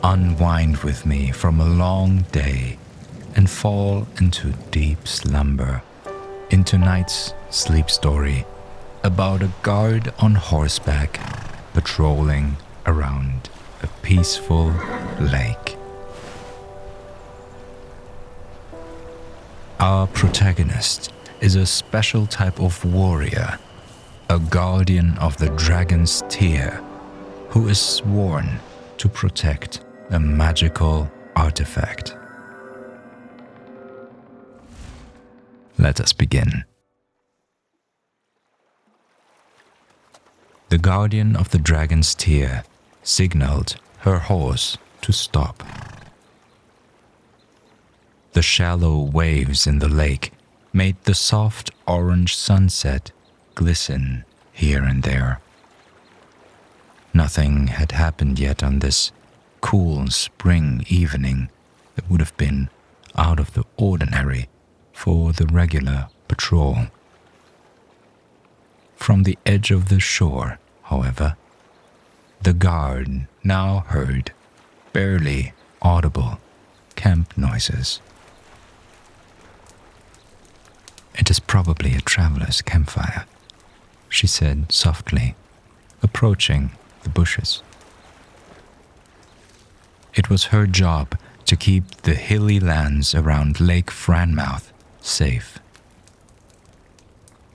unwind with me from a long day and fall into deep slumber, into night's sleep story about a guard on horseback patrolling around a peaceful lake. Our protagonist is a special type of warrior, a guardian of the dragon's tear, who is sworn to protect a magical artifact. Let us begin. The guardian of the dragon's tear signaled her horse to stop. The shallow waves in the lake made the soft orange sunset glisten here and there. Nothing had happened yet on this cool spring evening that would have been out of the ordinary for the regular patrol. From the edge of the shore, however, the guard now heard barely audible camp noises. "It is probably a traveler's campfire," she said softly, approaching the bushes. It was her job to keep the hilly lands around Lake Franmouth safe.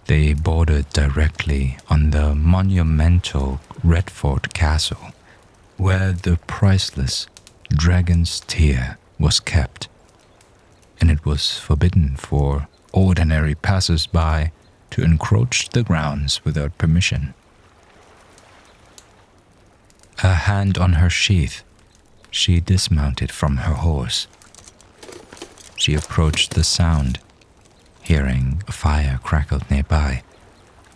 They bordered directly on the monumental Redford Castle, where the priceless dragon's tear was kept, and it was forbidden for ordinary passers-by to encroach the grounds without permission. A hand on her sheath, she dismounted from her horse. She approached the sound, hearing a fire crackled nearby,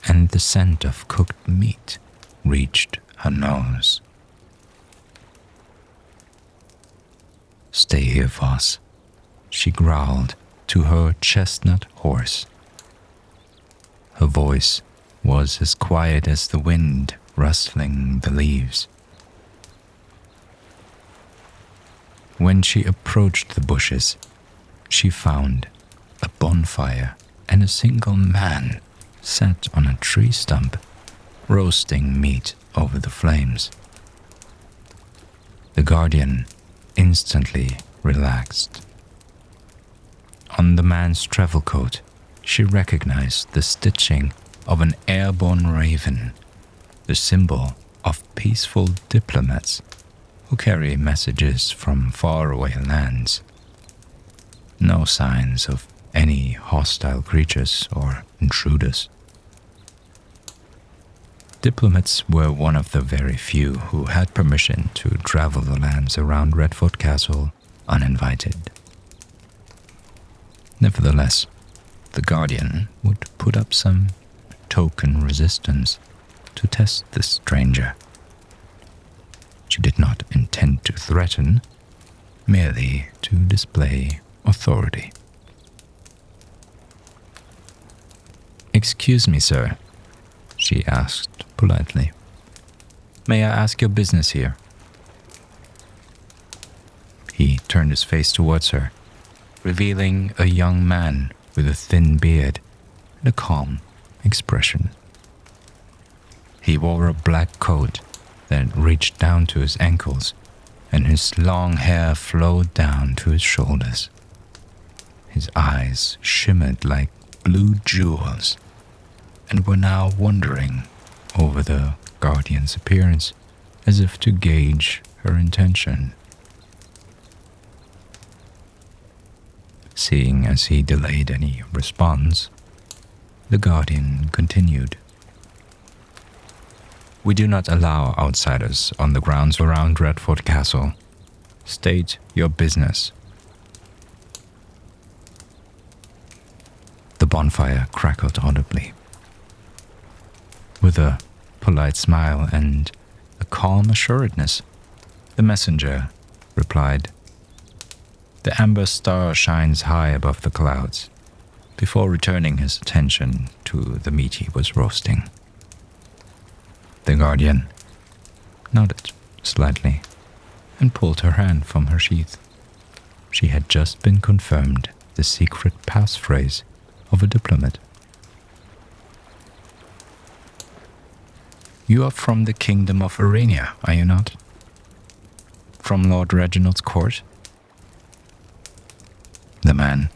and the scent of cooked meat reached her nose. "Stay here, Voss," she growled to her chestnut horse. Her voice was as quiet as the wind rustling the leaves. When she approached the bushes, she found a bonfire and a single man sat on a tree stump, roasting meat over the flames. The guardian instantly relaxed. On the man's travel coat, she recognized the stitching of an airborne raven, the symbol of peaceful diplomats who carry messages from faraway lands. No signs of any hostile creatures or intruders. Diplomats were one of the very few who had permission to travel the lands around Redford Castle uninvited. Nevertheless, the Guardian would put up some token resistance to test this stranger. She did not intend to threaten, merely to display authority. "Excuse me, sir," she asked politely. "May I ask your business here?" He turned his face towards her, revealing a young man with a thin beard and a calm expression. He wore a black coat that reached down to his ankles, and his long hair flowed down to his shoulders. His eyes shimmered like blue jewels, and were now wandering over the Guardian's appearance as if to gauge her intention. Seeing as he delayed any response, the Guardian continued. "We do not allow outsiders on the grounds around Redford Castle. State your business." The bonfire crackled audibly. With a polite smile and a calm assuredness, the messenger replied, "The amber star shines high above the clouds," before returning his attention to the meat he was roasting. The Guardian nodded slightly and pulled her hand from her sheath. She had just been confirmed the secret passphrase of a diplomat. You are from the kingdom of Arania, are you not? From Lord Reginald's court? The man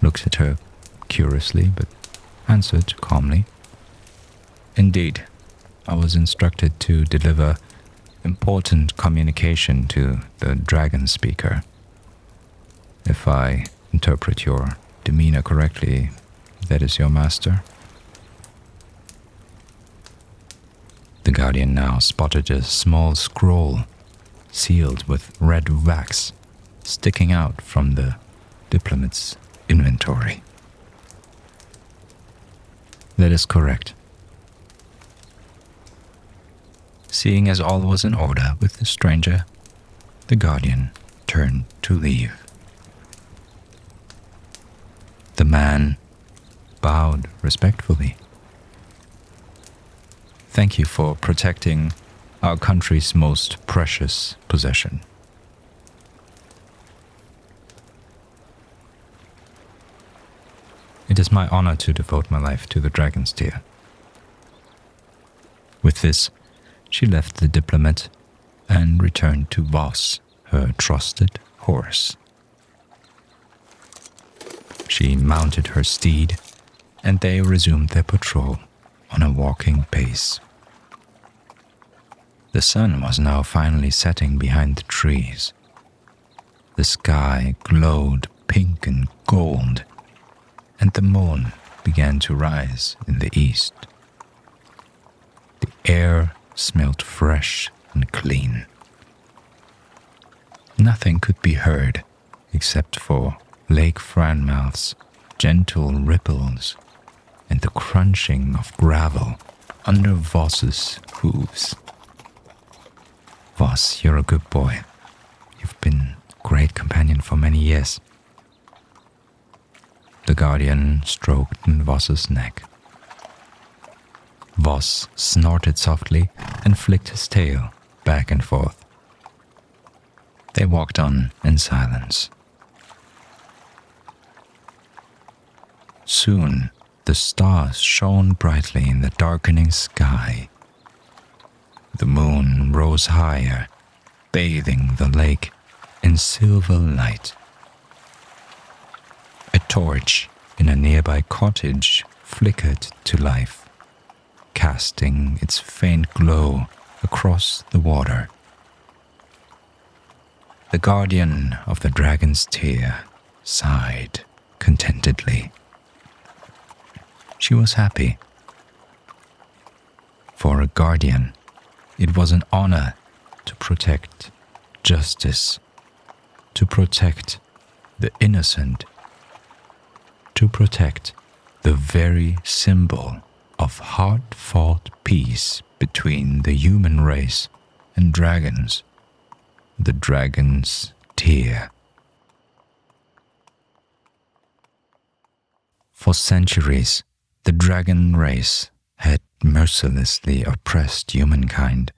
looked at her curiously, but answered calmly. Indeed, I was instructed to deliver important communication to the dragon speaker. If I interpret your demeanor correctly, that is your master? The guardian now spotted a small scroll sealed with red wax sticking out from the diplomat's inventory. That is correct. Seeing as all was in order with the stranger, the guardian turned to leave. The man bowed respectfully. Thank you for protecting our country's most precious possession. It is my honor to devote my life to the dragon's tear. With this, she left the diplomat and returned to Voss, her trusted horse. She mounted her steed, and they resumed their patrol on a walking pace. The sun was now finally setting behind the trees. The sky glowed pink and gold, and the moon began to rise in the east. The air smelled fresh and clean. Nothing could be heard except for Lake Franmouth's gentle ripples and the crunching of gravel under Voss's hooves. Voss, you're a good boy. You've been a great companion for many years. The guardian stroked Voss's neck. Voss snorted softly and flicked his tail back and forth. They walked on in silence. Soon, the stars shone brightly in the darkening sky. The moon rose higher, bathing the lake in silver light. A torch in a nearby cottage flickered to life, casting its faint glow across the water. The guardian of the dragon's tear sighed contentedly. She was happy. For a guardian, it was an honor to protect justice, to protect the innocent, to protect the very symbol of hard-fought peace between the human race and dragons, the dragon's tear. For centuries, the dragon race had mercilessly oppressed humankind.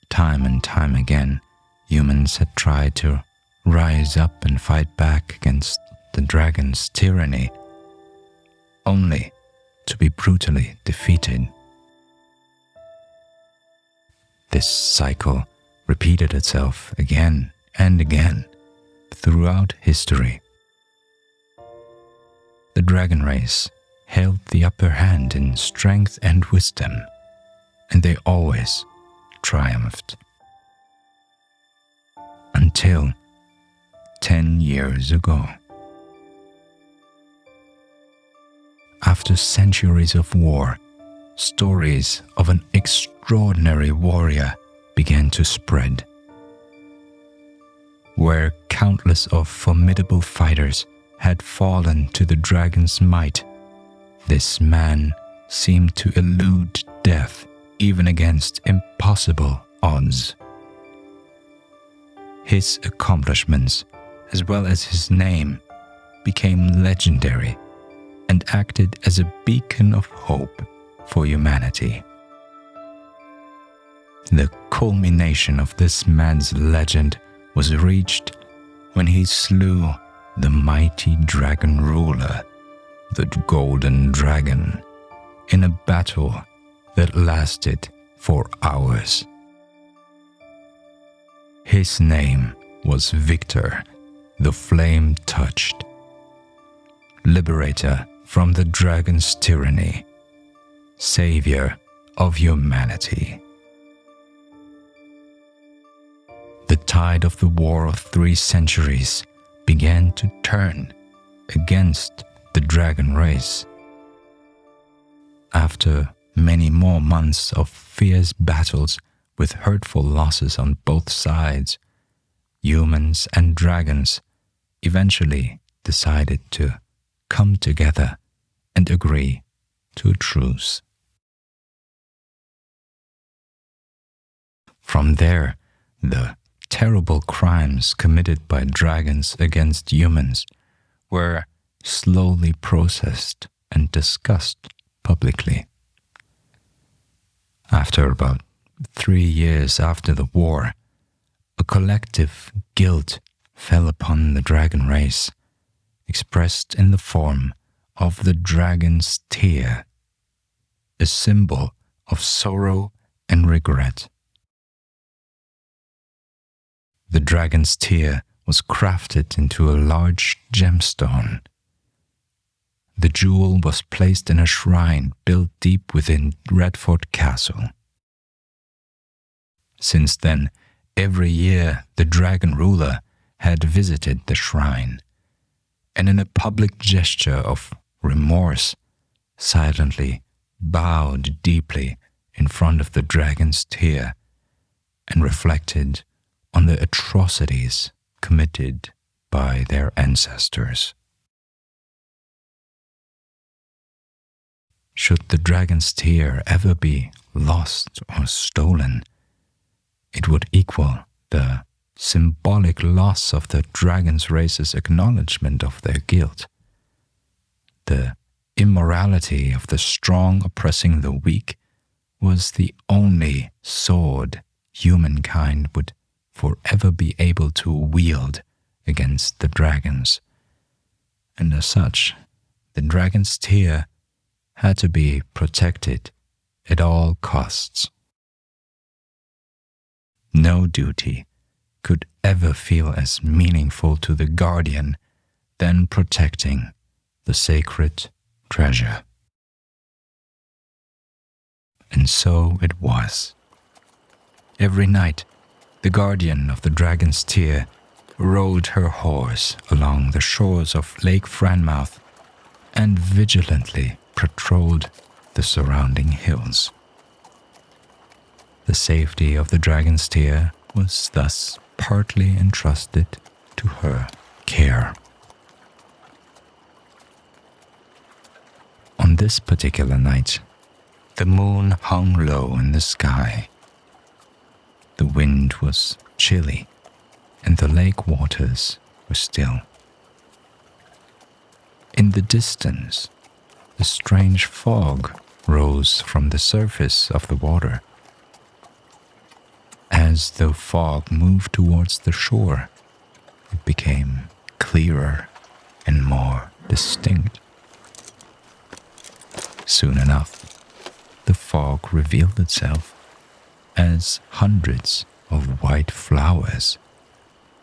Time and time again, humans had tried to rise up and fight back against the dragon's tyranny, only to be brutally defeated. This cycle repeated itself again and again throughout history. The dragon race held the upper hand in strength and wisdom, and they always triumphed. Until 10 years ago. After centuries of war, stories of an extraordinary warrior began to spread, where countless of formidable fighters had fallen to the dragon's might. This man seemed to elude death even against impossible odds. His accomplishments, as well as his name, became legendary and acted as a beacon of hope for humanity. The culmination of this man's legend was reached when he slew the mighty dragon ruler, the Golden Dragon, in a battle that lasted for hours. His name was Victor, the Flame-Touched, liberator from the dragon's tyranny, savior of humanity. The tide of the War of 3 Centuries began to turn against the dragon race. After many more months of fierce battles with hurtful losses on both sides, humans and dragons eventually decided to come together and agree to a truce. From there, the terrible crimes committed by dragons against humans were slowly processed and discussed publicly. After about 3 years after the war, a collective guilt fell upon the dragon race, expressed in the form of the dragon's tear, a symbol of sorrow and regret. The dragon's tear was crafted into a large gemstone. The jewel was placed in a shrine built deep within Redford Castle. Since then, every year the dragon ruler had visited the shrine, and in a public gesture of remorse, silently bowed deeply in front of the dragon's tear and reflected on the atrocities committed by their ancestors. Should the dragon's tear ever be lost or stolen, it would equal the symbolic loss of the dragon's race's acknowledgement of their guilt. The immorality of the strong oppressing the weak was the only sword humankind would forever be able to wield against the dragons, and as such, the dragon's tear had to be protected at all costs. No duty could ever feel as meaningful to the guardian than protecting the sacred treasure. And so it was. Every night, the guardian of the dragon's tear rode her horse along the shores of Lake Franmouth and vigilantly patrolled the surrounding hills. The safety of the dragon's tear was thus partly entrusted to her care. On this particular night, the moon hung low in the sky. The wind was chilly, and the lake waters were still. In the distance, a strange fog rose from the surface of the water. As the fog moved towards the shore, it became clearer and more distinct. Soon enough, the fog revealed itself as hundreds of white flowers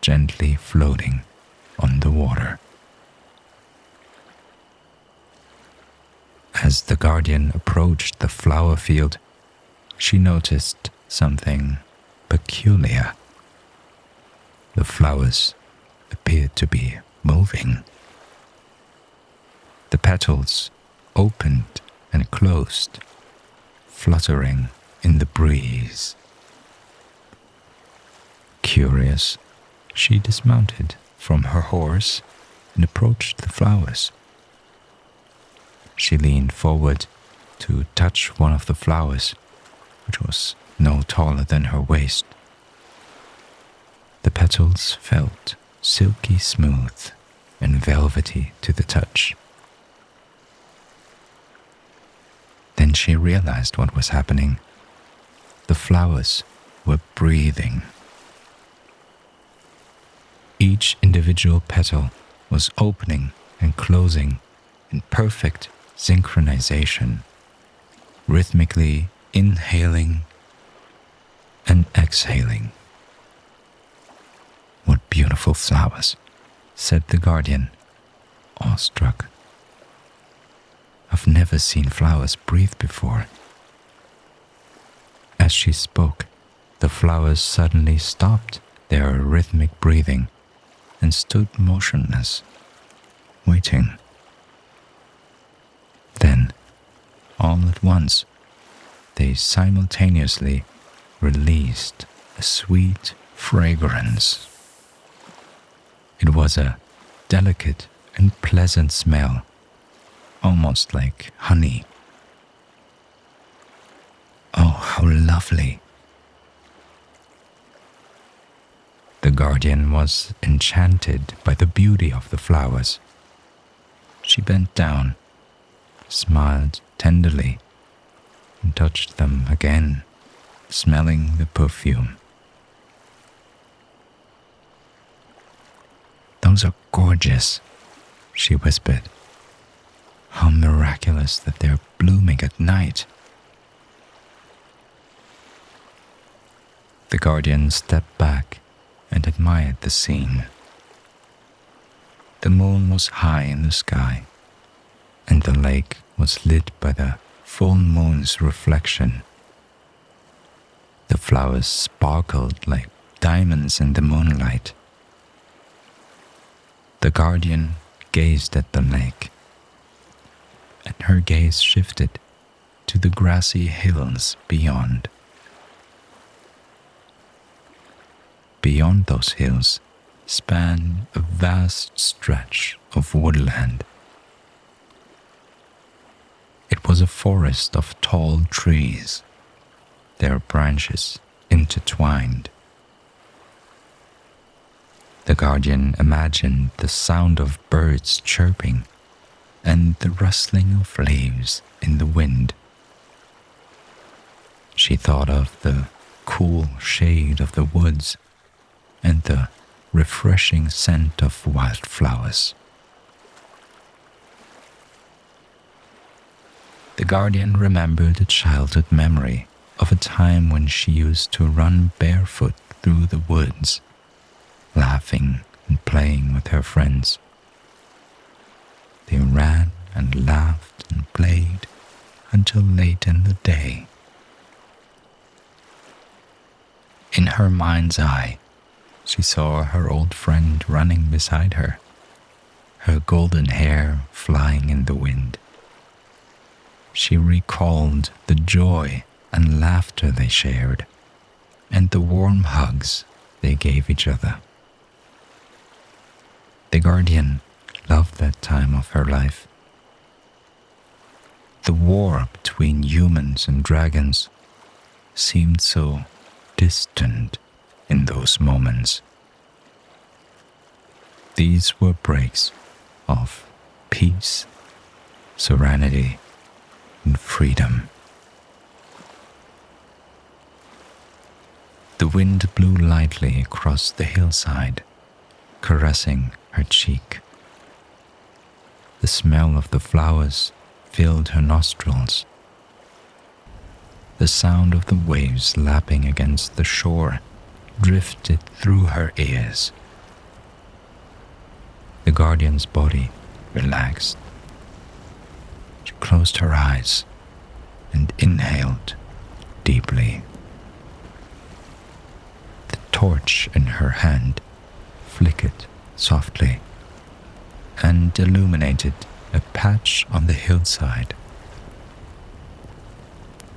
gently floating on the water. As the guardian approached the flower field, she noticed something peculiar. The flowers appeared to be moving. The petals opened and closed, fluttering in the breeze. Curious, she dismounted from her horse and approached the flowers. She leaned forward to touch one of the flowers, which was no taller than her waist. The petals felt silky smooth and velvety to the touch. Then she realized what was happening. the flowers were breathing. Each individual petal was opening and closing in perfect synchronization, rhythmically inhaling and exhaling. "What beautiful flowers," said the guardian, awestruck. "I've never seen flowers breathe before." As she spoke, the flowers suddenly stopped their rhythmic breathing and stood motionless, waiting. Then, all at once, they simultaneously released a sweet fragrance. It was a delicate and pleasant smell, almost like honey. Oh, how lovely! The guardian was enchanted by the beauty of the flowers. She bent down, smiled tenderly, and touched them again, smelling the perfume. "Those are gorgeous," she whispered. "How miraculous that they're blooming at night." The guardian stepped back and admired the scene. The moon was high in the sky, and the lake was lit by the full moon's reflection. The flowers sparkled like diamonds in the moonlight. The guardian gazed at the lake, and her gaze shifted to the grassy hills beyond. Beyond those hills span a vast stretch of woodland. It was a forest of tall trees, their branches intertwined. The guardian imagined the sound of birds chirping and the rustling of leaves in the wind. She thought of the cool shade of the woods and the refreshing scent of wildflowers. The guardian remembered a childhood memory of a time when she used to run barefoot through the woods, laughing and playing with her friends. They ran and laughed and played until late in the day. In her mind's eye, she saw her old friend running beside her, her golden hair flying in the wind. She recalled the joy and laughter they shared, and the warm hugs they gave each other. The guardian loved that time of her life. The war between humans and dragons seemed so distant in those moments. These were breaks of peace, serenity, and freedom. The wind blew lightly across the hillside, caressing her cheek. The smell of the flowers filled her nostrils. The sound of the waves lapping against the shore drifted through her ears. The guardian's body relaxed. She closed her eyes and inhaled deeply. The torch in her hand flickered softly and illuminated a patch on the hillside.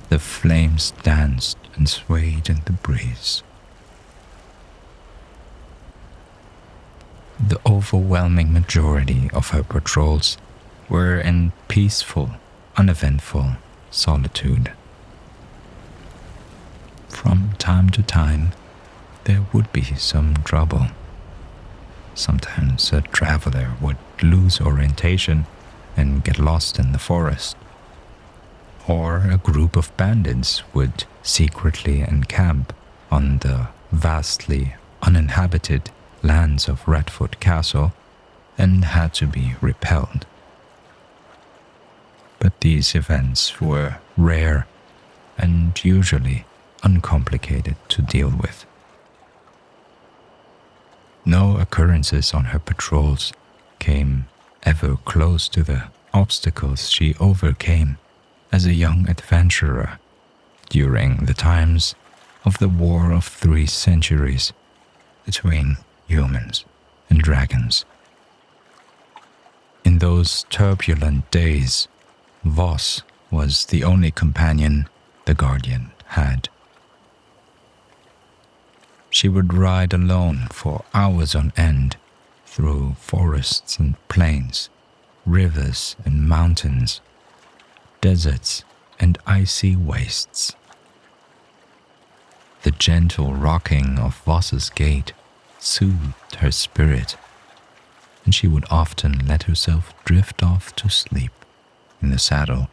The flames danced and swayed in the breeze. The overwhelming majority of her patrols were in peaceful, uneventful solitude. From time to time, there would be some trouble. Sometimes a traveler would lose orientation and get lost in the forest, or a group of bandits would secretly encamp on the vastly uninhabited lands of Redfoot Castle and had to be repelled. But these events were rare and usually uncomplicated to deal with. No occurrences on her patrols came ever close to the obstacles she overcame as a young adventurer during the times of the War of 3 Centuries between humans and dragons. In those turbulent days, Voss was the only companion the Guardian had. She would ride alone for hours on end through forests and plains, rivers and mountains, deserts and icy wastes. The gentle rocking of Voss's gait soothed her spirit, and she would often let herself drift off to sleep in the saddle.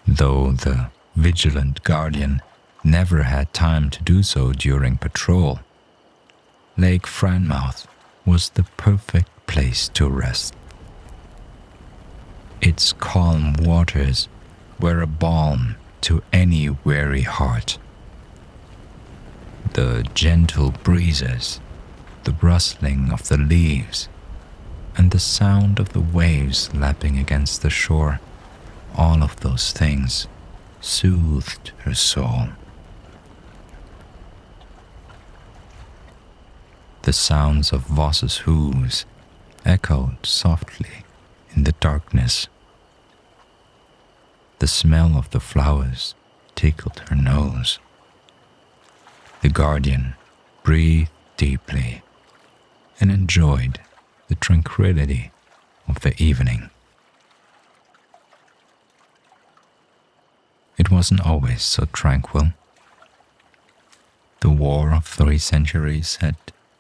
Though the vigilant Guardian never had time to do so during patrol, Lake Franmouth was the perfect place to rest. Its calm waters were a balm to any weary heart. The gentle breezes, the rustling of the leaves, and the sound of the waves lapping against the shore, all of those things soothed her soul. The sounds of Voss's hooves echoed softly in the darkness. The smell of the flowers tickled her nose. The Guardian breathed deeply and enjoyed the tranquility of the evening. It wasn't always so tranquil. The War of 3 Centuries had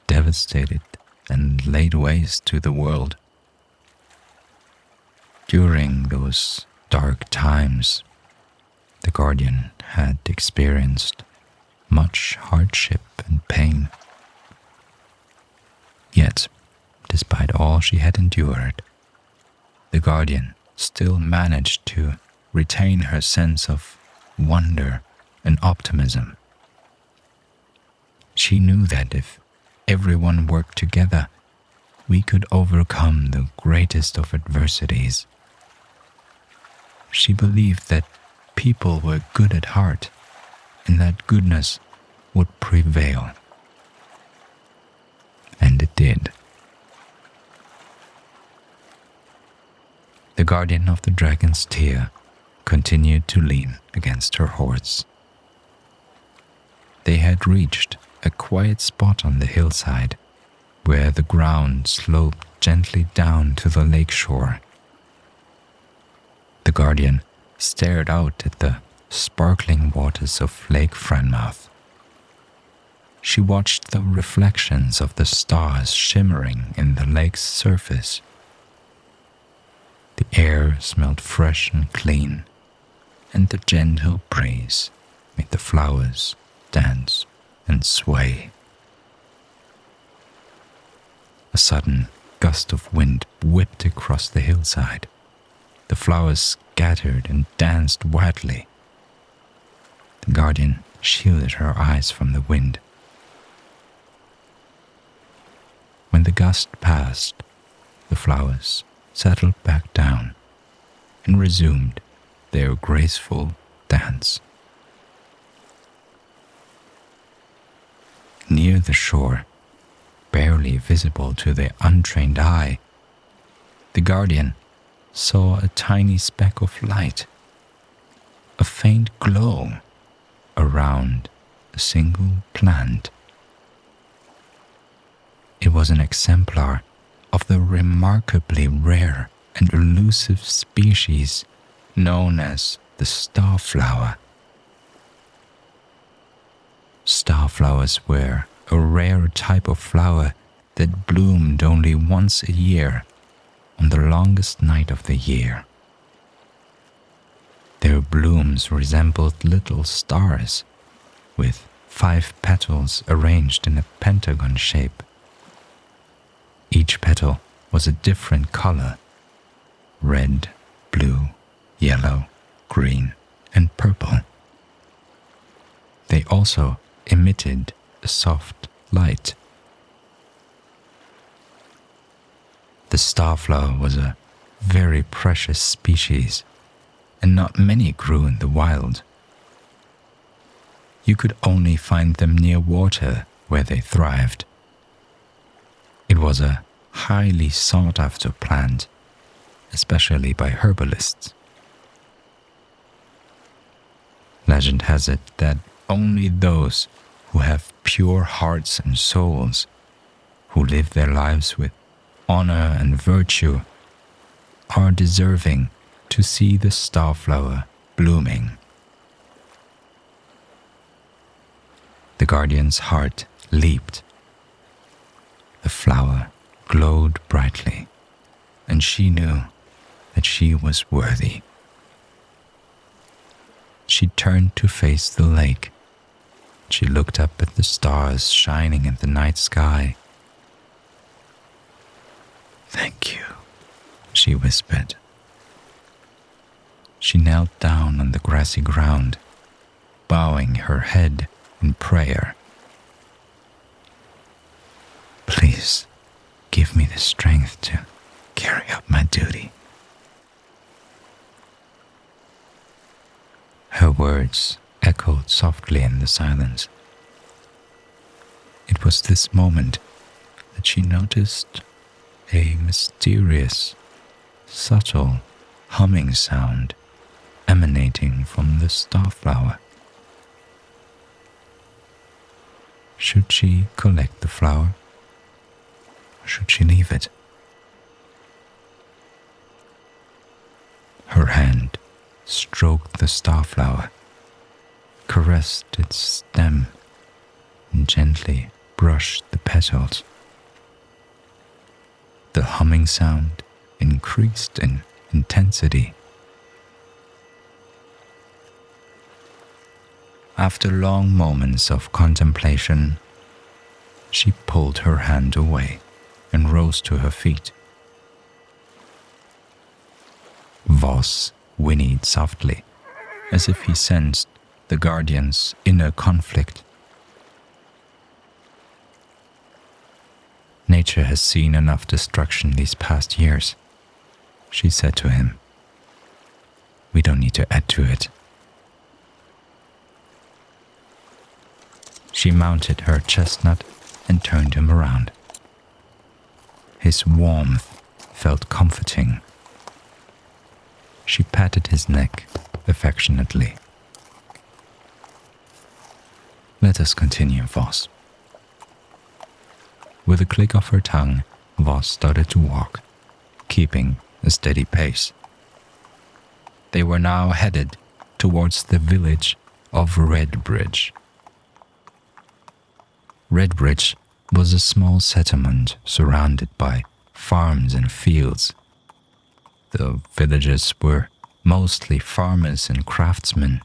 devastated and laid waste to the world. During those dark times, the Guardian had experienced much hardship and pain. Yet, despite all she had endured, the Guardian still managed to retain her sense of wonder and optimism. She knew that if everyone worked together, we could overcome the greatest of adversities. She believed that people were good at heart and that goodness would prevail. And it did. The Guardian of the Dragon's Tear continued to lean against her horse. They had reached a quiet spot on the hillside where the ground sloped gently down to the lake shore. The Guardian stared out at the sparkling waters of Lake Franmouth. She watched the reflections of the stars shimmering in the lake's surface. The air smelled fresh and clean, and the gentle breeze made the flowers dance and sway. A sudden gust of wind whipped across the hillside. The flowers scattered and danced wildly. The Guardian shielded her eyes from the wind. When the gust passed, the flowers settled back down and resumed their graceful dance. Near the shore, barely visible to the untrained eye, the Guardian saw a tiny speck of light, a faint glow around a single plant. It was an exemplar of the remarkably rare and elusive species known as the starflower. Starflowers were a rare type of flower that bloomed only once a year on the longest night of the year. Their blooms resembled little stars, with 5 petals arranged in a pentagon shape. Each petal was a different color: red, blue, yellow, green, and purple. They also emitted a soft light. The starflower was a very precious species, and not many grew in the wild. You could only find them near water where they thrived. It was a highly sought-after plant, especially by herbalists. Legend has it that only those who have pure hearts and souls, who live their lives with honor and virtue, are deserving to see the starflower blooming. The guardian's heart leaped. The flower glowed brightly, and she knew that she was worthy. She turned to face the lake. She looked up at the stars shining in the night sky. "Thank you," she whispered. She knelt down on the grassy ground, bowing her head in prayer. "Please give me the strength to carry out my duty." Her words echoed softly in the silence. It was this moment that she noticed a mysterious, subtle humming sound emanating from the starflower. Should she collect the flower, or should she leave it? Her hand stroked the starflower, caressed its stem, and gently brushed the petals. The humming sound increased in intensity. After long moments of contemplation, she pulled her hand away and rose to her feet. Voss whinnied softly, as if he sensed the guardian's inner conflict. "Nature has seen enough destruction these past years," she said to him. "We don't need to add to it." She mounted her chestnut and turned him around. His warmth felt comforting. She patted his neck affectionately. "Let us continue, Voss." With a click of her tongue, Voss started to walk, keeping a steady pace. They were now headed towards the village of Redbridge. Redbridge was a small settlement surrounded by farms and fields. The villagers were mostly farmers and craftsmen,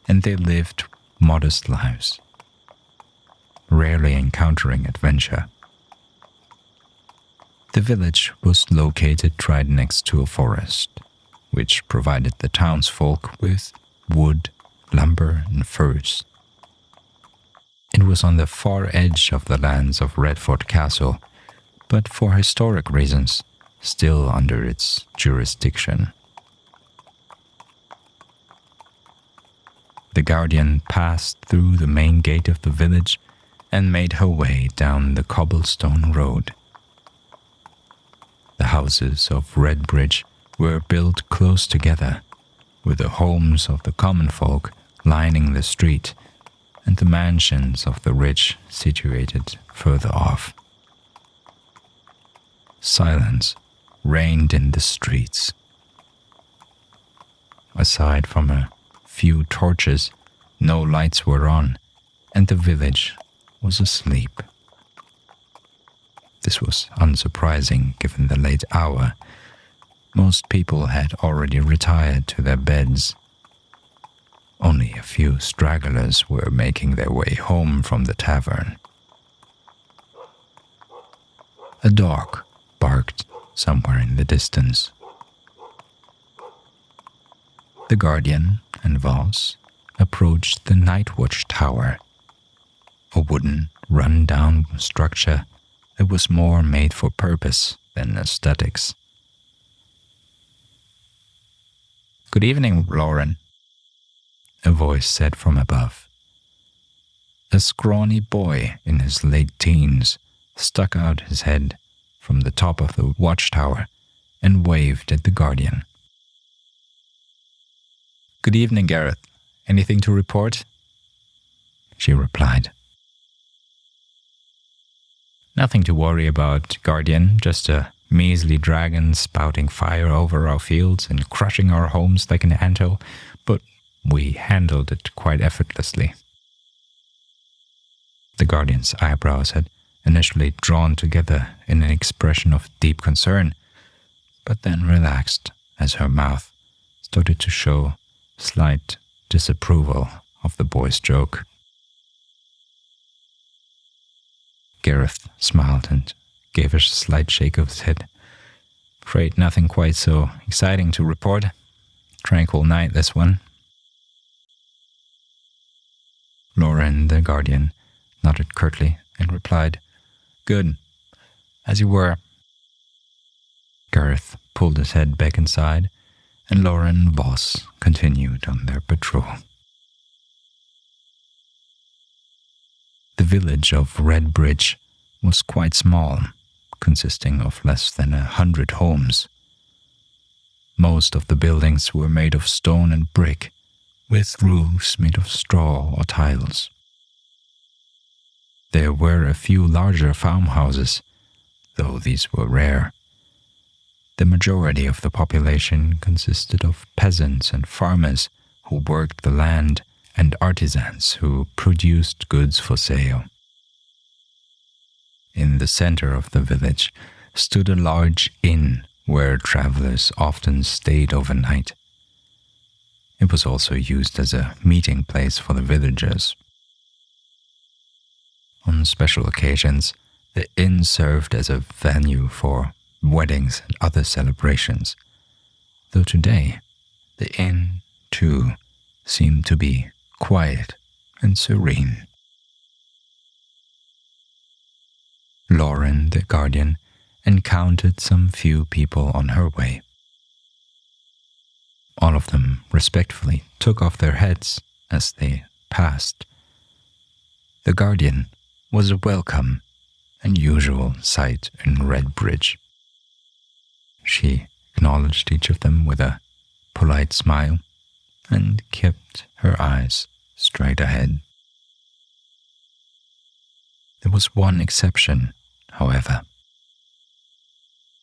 and they lived modest lives, rarely encountering adventure. The village was located right next to a forest, which provided the townsfolk with wood, lumber, and furs. It was on the far edge of the lands of Redford Castle, but for historic reasons, still under its jurisdiction. The guardian passed through the main gate of the village and made her way down the cobblestone road. The houses of Redbridge were built close together, with the homes of the common folk lining the street and the mansions of the rich situated further off. Silence reigned in the streets. Aside from a few torches, no lights were on, and the village was asleep. This was unsurprising given the late hour. Most people had already retired to their beds, Only a few stragglers were making their way home from the tavern. A dog barked somewhere in the distance. The Guardian and Voss approached the Night Watch Tower, a wooden, run-down structure that was more made for purpose than aesthetics. "Good evening, Lauren," a voice said from above. A scrawny boy in his late teens stuck out his head from the top of the watchtower and waved at the Guardian. "Good evening, Gareth. Anything to report?" she replied. "Nothing to worry about, Guardian, just a measly dragon spouting fire over our fields and crushing our homes like an anthill, but we handled it quite effortlessly." The Guardian's eyebrows had initially drawn together in an expression of deep concern, but then relaxed as her mouth started to show slight disapproval of the boy's joke. Gareth smiled and gave a slight shake of his head. "Afraid nothing quite so exciting to report. Tranquil night, this one." Lauren, the Guardian, nodded curtly and replied, "Good, as you were." Gareth pulled his head back inside, and Lauren and Voss continued on their patrol. The village of Redbridge was quite small, consisting of less than 100 homes. Most of the buildings were made of stone and brick, with roofs made of straw or tiles. There were a few larger farmhouses, though these were rare. The majority of the population consisted of peasants and farmers who worked the land and artisans who produced goods for sale. In the center of the village stood a large inn where travelers often stayed overnight. It was also used as a meeting place for the villagers. On special occasions, the inn served as a venue for weddings and other celebrations, though today the inn, too, seemed to be quiet and serene. Lauren, the Guardian, encountered some few people on her way. All of them respectfully took off their hats as they passed. The Guardian was a welcome and usual sight in Redbridge. She acknowledged each of them with a polite smile and kept her eyes straight ahead. There was one exception, however.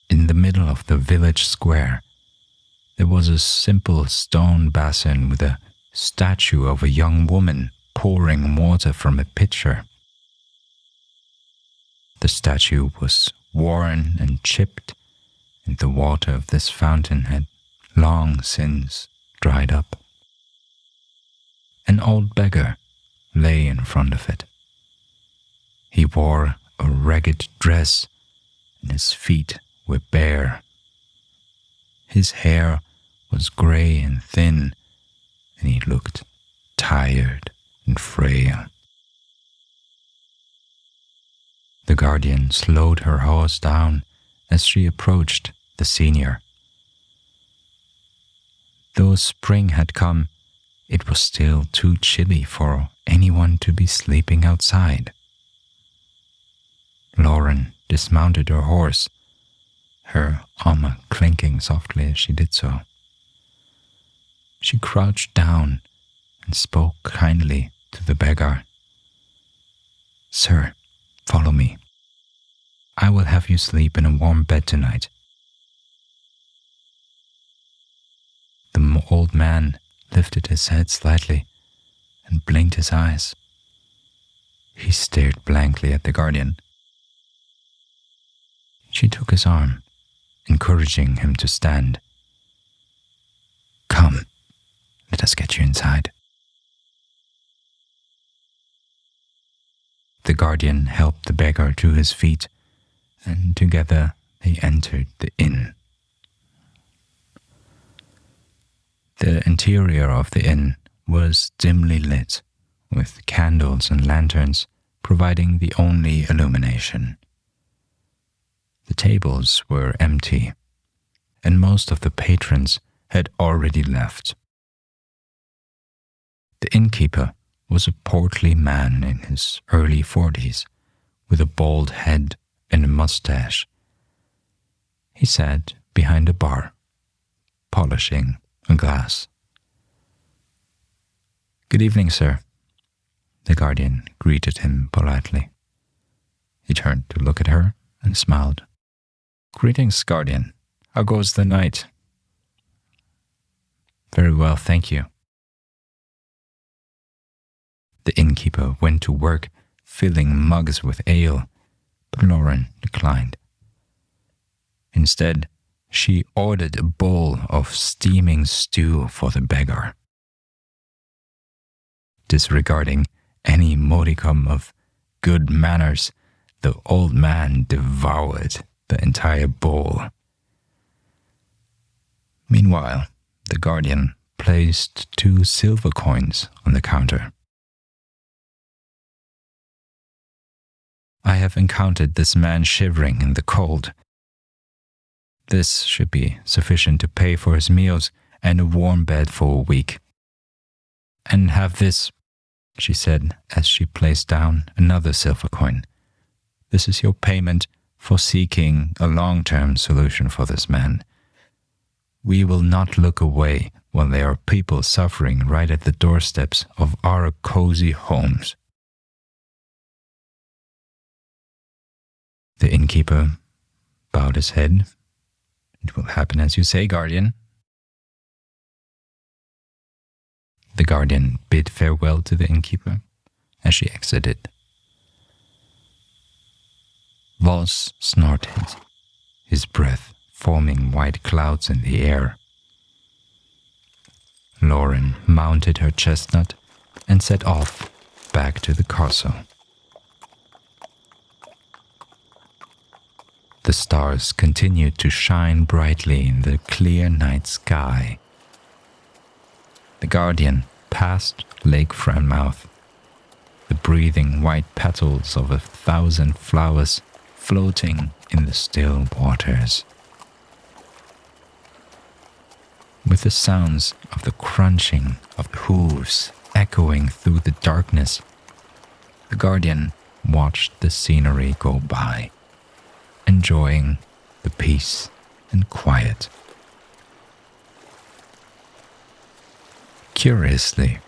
In the middle of the village square, there was a simple stone basin with a statue of a young woman pouring water from a pitcher. The statue was worn and chipped, and the water of this fountain had long since dried up. An old beggar lay in front of it. He wore a ragged dress, and his feet were bare. His hair was grey and thin, and he looked tired and frail. The Guardian slowed her horse down as she approached the senior. Though spring had come, it was still too chilly for anyone to be sleeping outside. Lauren dismounted her horse, her armor clinking softly as she did so. She crouched down and spoke kindly to the beggar. "Sir, follow me. I will have you sleep in a warm bed tonight." The old man lifted his head slightly and blinked his eyes. He stared blankly at the Guardian. She took his arm, encouraging him to stand. "Come, let us get you inside," The guardian helped the beggar to his feet, and together they entered the inn. The interior of the inn was dimly lit, with candles and lanterns providing the only illumination. The tables were empty, and most of the patrons had already left. The innkeeper was a portly man in his early 40s, with a bald head and a mustache. He sat behind a bar, polishing a glass. "Good evening, sir." The guardian greeted him politely. He turned to look at her and smiled. "Greetings, guardian. How goes the night?" "Very well, thank you." The innkeeper went to work filling mugs with ale, but Lauren declined. Instead, she ordered a bowl of steaming stew for the beggar. Disregarding any modicum of good manners, the old man devoured the entire bowl. Meanwhile, the guardian placed 2 silver coins on the counter. "I have encountered this man shivering in the cold. This should be sufficient to pay for his meals and a warm bed for a week. And have this," she said as she placed down another silver coin. "This is your payment for seeking a long-term solution for this man. We will not look away when there are people suffering right at the doorsteps of our cozy homes." The innkeeper bowed his head. "It will happen as you say, guardian." The guardian bid farewell to the innkeeper as she exited. Voss snorted, his breath forming white clouds in the air. Lauren mounted her chestnut and set off back to the castle. The stars continued to shine brightly in the clear night sky. The guardian passed Lake Franmouth, the breathing white petals of 1,000 flowers floating in the still waters. With the sounds of the crunching of the hooves echoing through the darkness, the guardian watched the scenery go by, enjoying the peace and quiet. Curiously,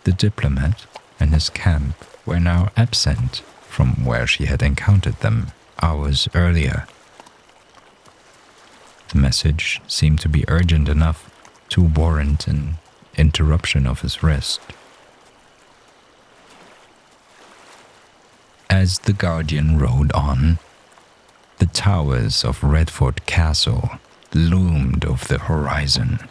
the diplomat and his camp were now absent from where she had encountered them hours earlier. The message seemed to be urgent enough to warrant an interruption of his rest. As the guardian rode on, the towers of Redford Castle loomed over the horizon.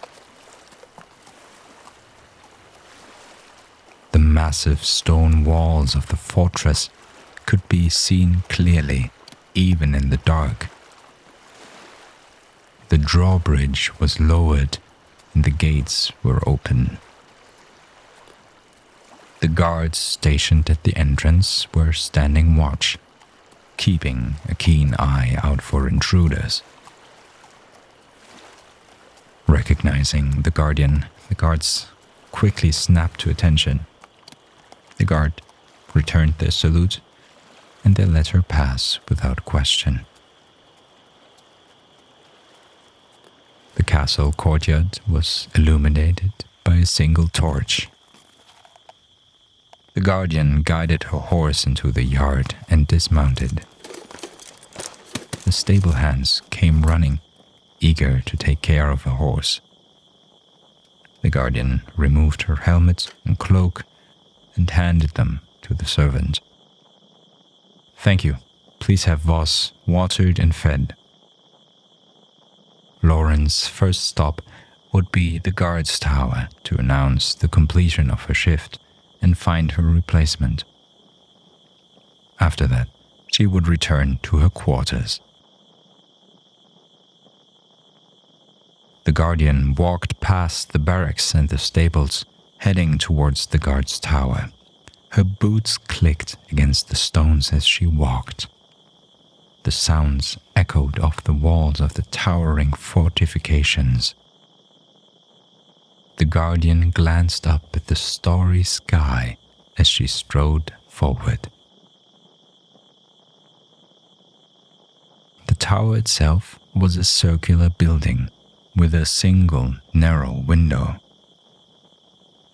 The massive stone walls of the fortress could be seen clearly, even in the dark. The drawbridge was lowered and the gates were open. The guards stationed at the entrance were standing watch, keeping a keen eye out for intruders. Recognizing the guardian, the guards quickly snapped to attention. The guard returned their salute, and they let her pass without question. The castle courtyard was illuminated by a single torch. The guardian guided her horse into the yard and dismounted. The stable hands came running, eager to take care of the horse. The guardian removed her helmet and cloak and handed them to the servant. "Thank you. Please have Voss watered and fed." Lauren's first stop would be the guard's tower to announce the completion of her shift and find her replacement. After that, she would return to her quarters. The Guardian walked past the barracks and the stables, heading towards the guard's tower. Her boots clicked against the stones as she walked. The sounds echoed off the walls of the towering fortifications. The Guardian glanced up at the starry sky as she strode forward. The tower itself was a circular building with a single narrow window.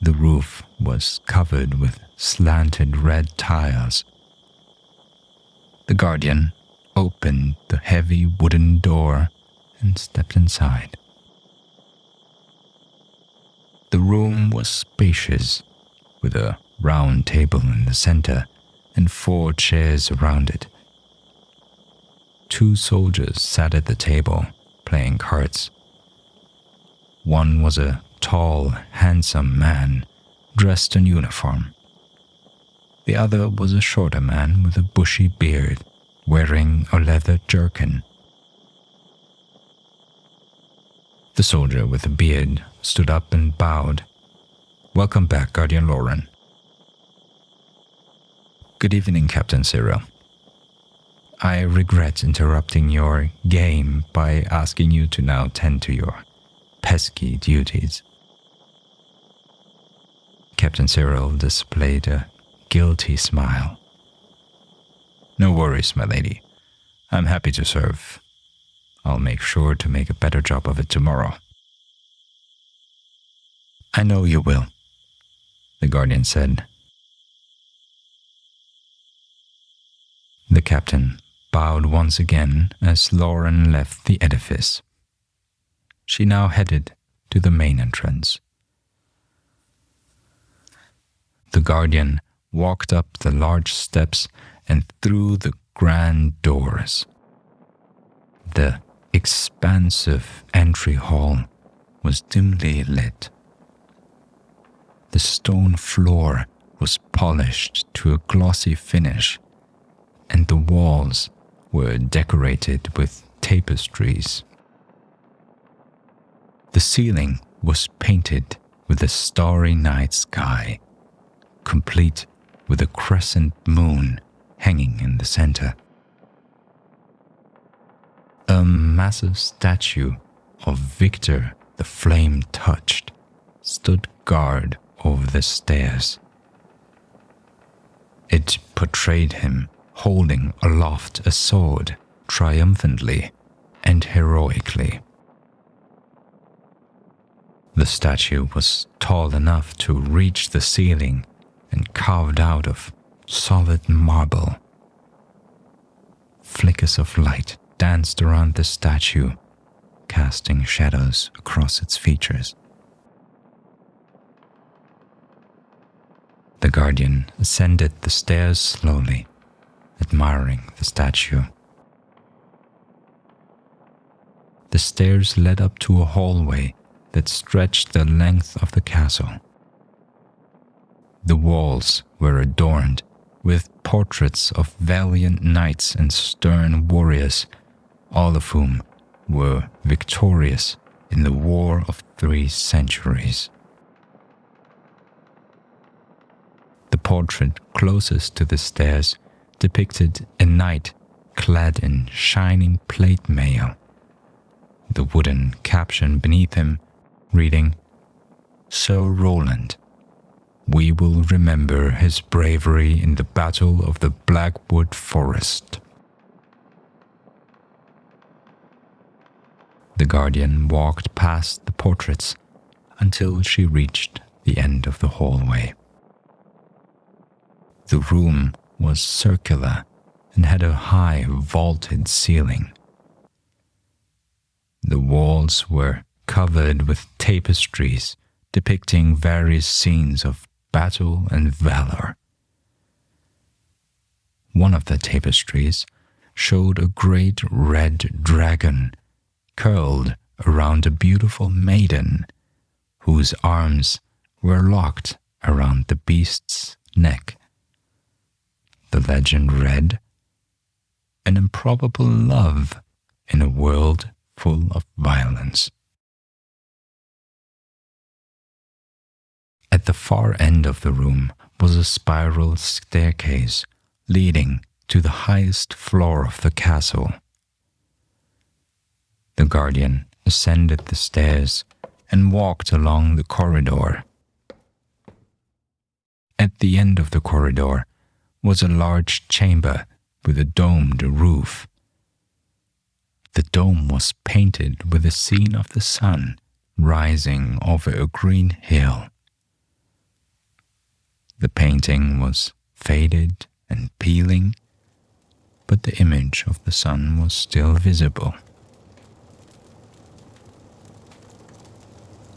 The roof was covered with slanted red tiles. The Guardian opened the heavy wooden door and stepped inside. The room was spacious, with a round table in the center and 4 chairs around it. 2 soldiers sat at the table, playing cards. One was a tall, handsome man, dressed in uniform. The other was a shorter man with a bushy beard, wearing a leather jerkin. The soldier with the beard stood up and bowed. "Welcome back, Guardian Lauren." "Good evening, Captain Cyril. I regret interrupting your game by asking you to now tend to your pesky duties." Captain Cyril displayed a guilty smile. "No worries, my lady. I'm happy to serve. I'll make sure to make a better job of it tomorrow." "I know you will," the Guardian said. The captain bowed once again as Lauren left the edifice. She now headed to the main entrance. The Guardian walked up the large steps and through the grand doors. The expansive entry hall was dimly lit. The stone floor was polished to a glossy finish, and the walls were decorated with tapestries. The ceiling was painted with a starry night sky, complete with a crescent moon hanging in the center. A massive statue of Victor the Flame-Touched stood guard over the stairs. It portrayed him holding aloft a sword triumphantly and heroically. The statue was tall enough to reach the ceiling and carved out of solid marble. Flickers of light danced around the statue, casting shadows across its features. The Guardian ascended the stairs slowly, admiring the statue. The stairs led up to a hallway that stretched the length of the castle. The walls were adorned with portraits of valiant knights and stern warriors, all of whom were victorious in the War of 3 Centuries. The portrait closest to the stairs depicted a knight clad in shining plate mail, the wooden caption beneath him reading, "Sir Roland, we will remember his bravery in the Battle of the Blackwood Forest." The Guardian walked past the portraits until she reached the end of the hallway. The room was circular and had a high vaulted ceiling. The walls were covered with tapestries depicting various scenes of battle and valor. One of the tapestries showed a great red dragon curled around a beautiful maiden whose arms were locked around the beast's neck. The legend read, "An improbable love in a world full of violence." At the far end of the room was a spiral staircase leading to the highest floor of the castle. The guardian ascended the stairs and walked along the corridor. At the end of the corridor was a large chamber with a domed roof. The dome was painted with a scene of the sun rising over a green hill. The painting was faded and peeling, but the image of the sun was still visible.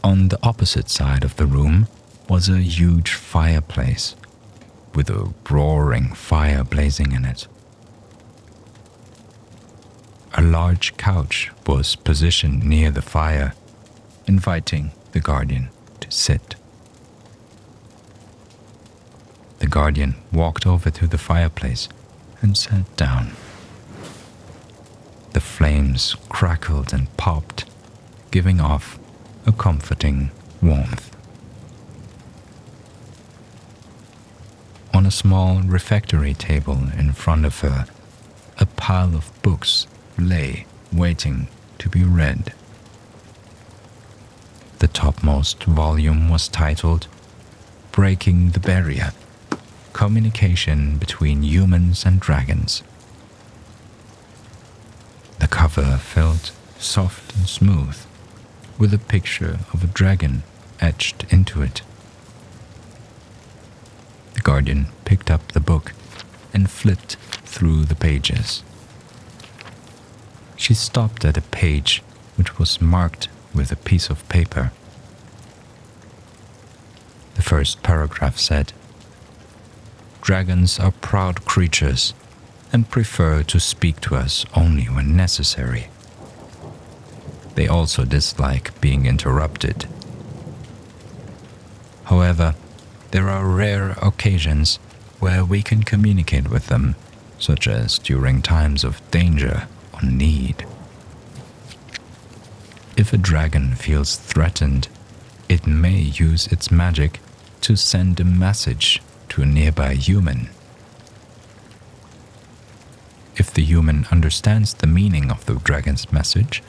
On the opposite side of the room was a huge fireplace, with a roaring fire blazing in it. A large couch was positioned near the fire, inviting the guardian to sit. The guardian walked over to the fireplace and sat down. The flames crackled and popped, giving off a comforting warmth. On a small refectory table in front of her, a pile of books lay waiting to be read. The topmost volume was titled "Breaking the Barrier: Communication Between Humans and Dragons." The cover felt soft and smooth, with a picture of a dragon etched into it. The guardian picked up the book and flipped through the pages. She stopped at a page which was marked with a piece of paper. The first paragraph said, "Dragons are proud creatures and prefer to speak to us only when necessary. They also dislike being interrupted. However, there are rare occasions where we can communicate with them, such as during times of danger or need. If a dragon feels threatened, it may use its magic to send a message to a nearby human. If the human understands the meaning of the dragon's message,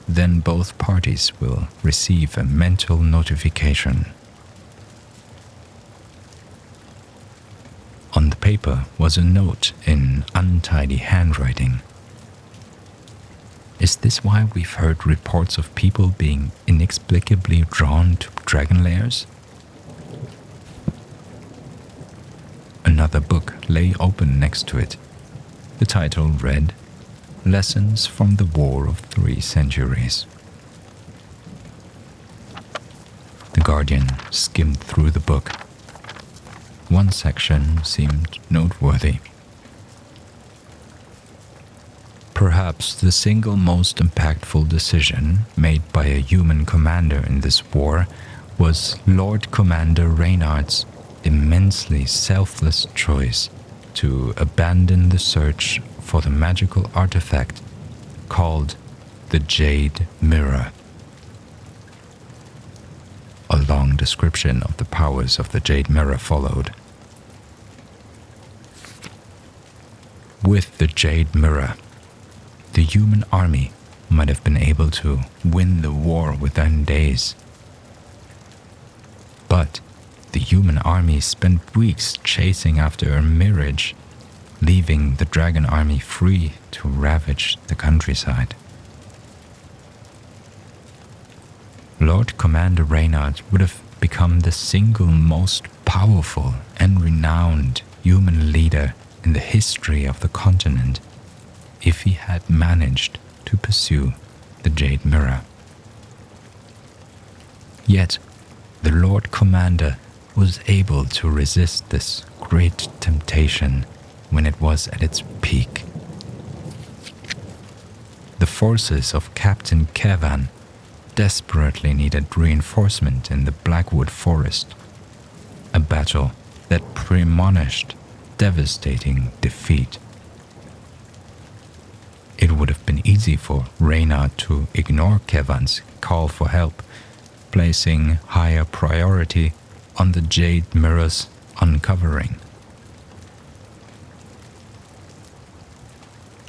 then both parties will receive a mental notification." On the paper was a note in untidy handwriting. "Is this why we've heard reports of people being inexplicably drawn to dragon lairs?" Another book lay open next to it. The title read, "Lessons from the War of 3 Centuries." The guardian skimmed through the book. One section seemed noteworthy. "Perhaps the single most impactful decision made by a human commander in this war was Lord Commander Reynard's immensely selfless choice to abandon the search for the magical artifact called the Jade Mirror." A long description of the powers of the Jade Mirror followed. With the Jade Mirror, the human army might have been able to win the war within days. But the human army spent weeks chasing after a mirage, leaving the dragon army free to ravage the countryside. Lord Commander Reynard would have become the single most powerful and renowned human leader in the history of the continent if he had managed to pursue the Jade Mirror. Yet, the Lord Commander was able to resist this great temptation when it was at its peak. The forces of Captain Kevan desperately needed reinforcement in the Blackwood Forest, a battle that premonished devastating defeat. It would have been easy for Reynard to ignore Kevan's call for help, placing higher priority on the jade mirror's uncovering.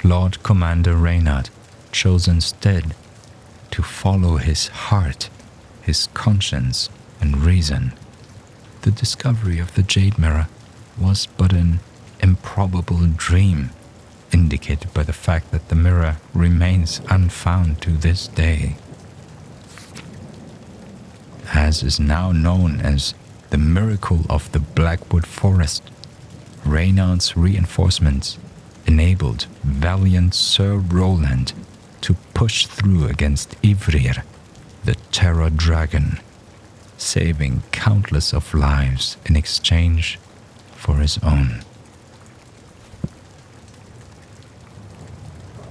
Lord Commander Reynard chose instead to follow his heart, his conscience, and reason. The discovery of the jade mirror was but an improbable dream, indicated by the fact that the mirror remains unfound to this day. As is now known as the miracle of the Blackwood Forest, Reynard's reinforcements enabled valiant Sir Roland to push through against Ivrir, the Terror Dragon, saving countless of lives in exchange for his own.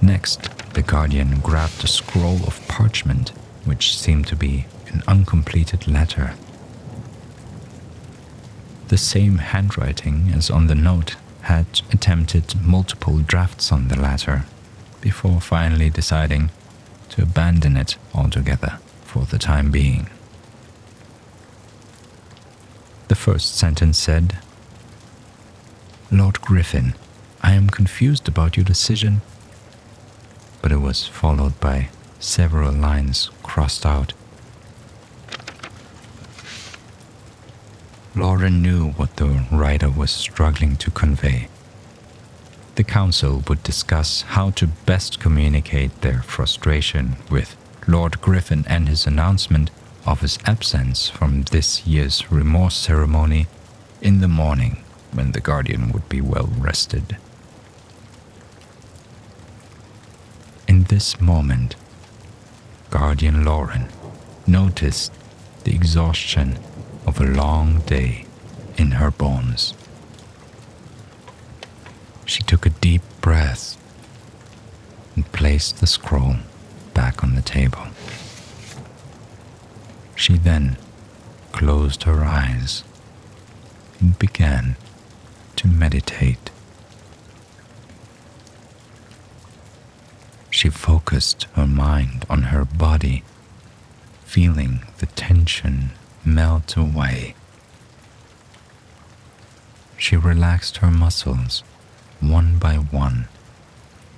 Next, the Guardian grabbed a scroll of parchment, which seemed to be an uncompleted letter. The same handwriting as on the note had attempted multiple drafts on the latter, before finally deciding to abandon it altogether for the time being. The first sentence said, "Lord Griffin, I am confused about your decision," but it was followed by several lines crossed out. Lauren knew what the writer was struggling to convey. The council would discuss how to best communicate their frustration with Lord Griffin and his announcement of his absence from this year's remorse ceremony in the morning when the Guardian would be well rested. In this moment, Guardian Lauren noticed the exhaustion of a long day in her bones. She took a deep breath and placed the scroll back on the table. She then closed her eyes and began to meditate. She focused her mind on her body, feeling the tension melt away. She relaxed her muscles one by one,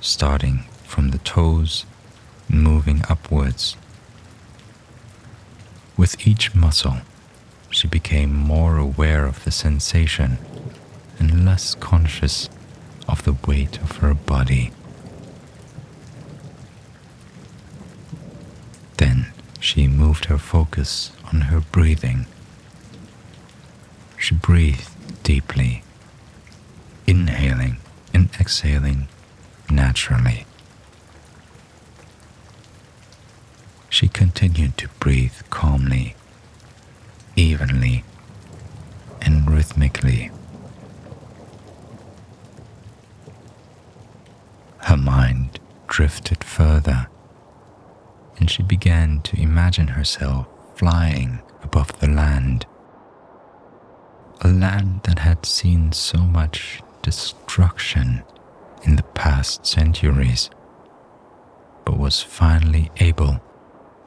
starting from the toes, moving upwards. With each muscle, she became more aware of the sensation and less conscious of the weight of her body. Then she moved her focus on her breathing. She breathed deeply, inhaling and exhaling naturally. She continued to breathe calmly, evenly, and rhythmically. Her mind drifted further, and she began to imagine herself flying above the land. A land that had seen so much destruction in the past centuries, but was finally able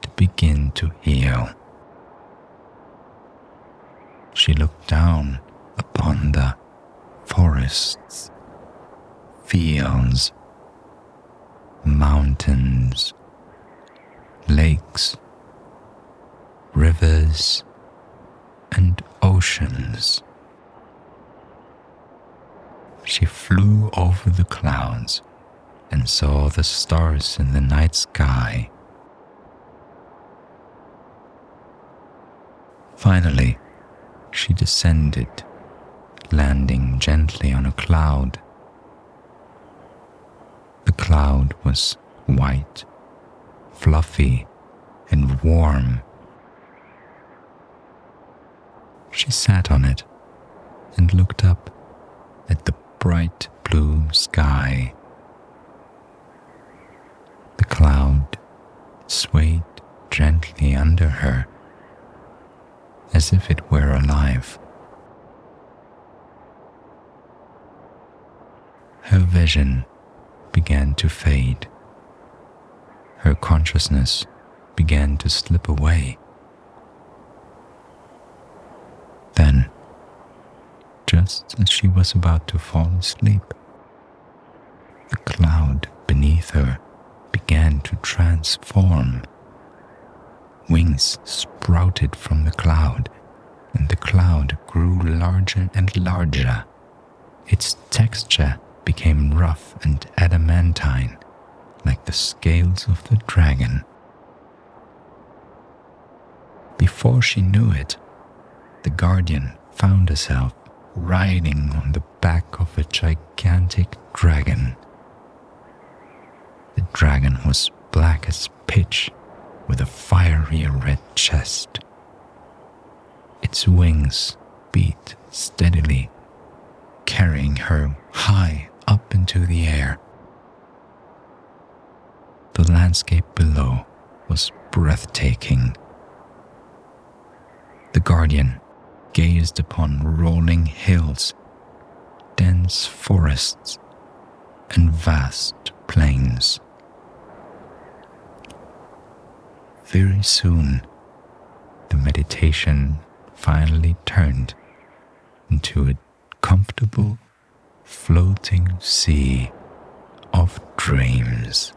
to begin to heal. She looked down upon the forests, fields, mountains, lakes, rivers, and oceans. She flew over the clouds and saw the stars in the night sky. Finally, she descended, landing gently on a cloud. The cloud was white, fluffy, and warm. She sat on it and looked up at the bright blue sky. The cloud swayed gently under her, as if it were alive. Her vision began to fade. Her consciousness began to slip away. Then, just as she was about to fall asleep, the cloud beneath her began to transform. Wings sprouted from the cloud, and the cloud grew larger and larger. Its texture became rough and adamantine, like the scales of the dragon. Before she knew it, the Guardian found herself riding on the back of a gigantic dragon. The dragon was black as pitch, with a fiery red chest. Its wings beat steadily, carrying her high up into the air. The landscape below was breathtaking. The Guardian gazed upon rolling hills, dense forests, and vast plains. Very soon, the meditation finally turned into a comfortable, floating sea of dreams.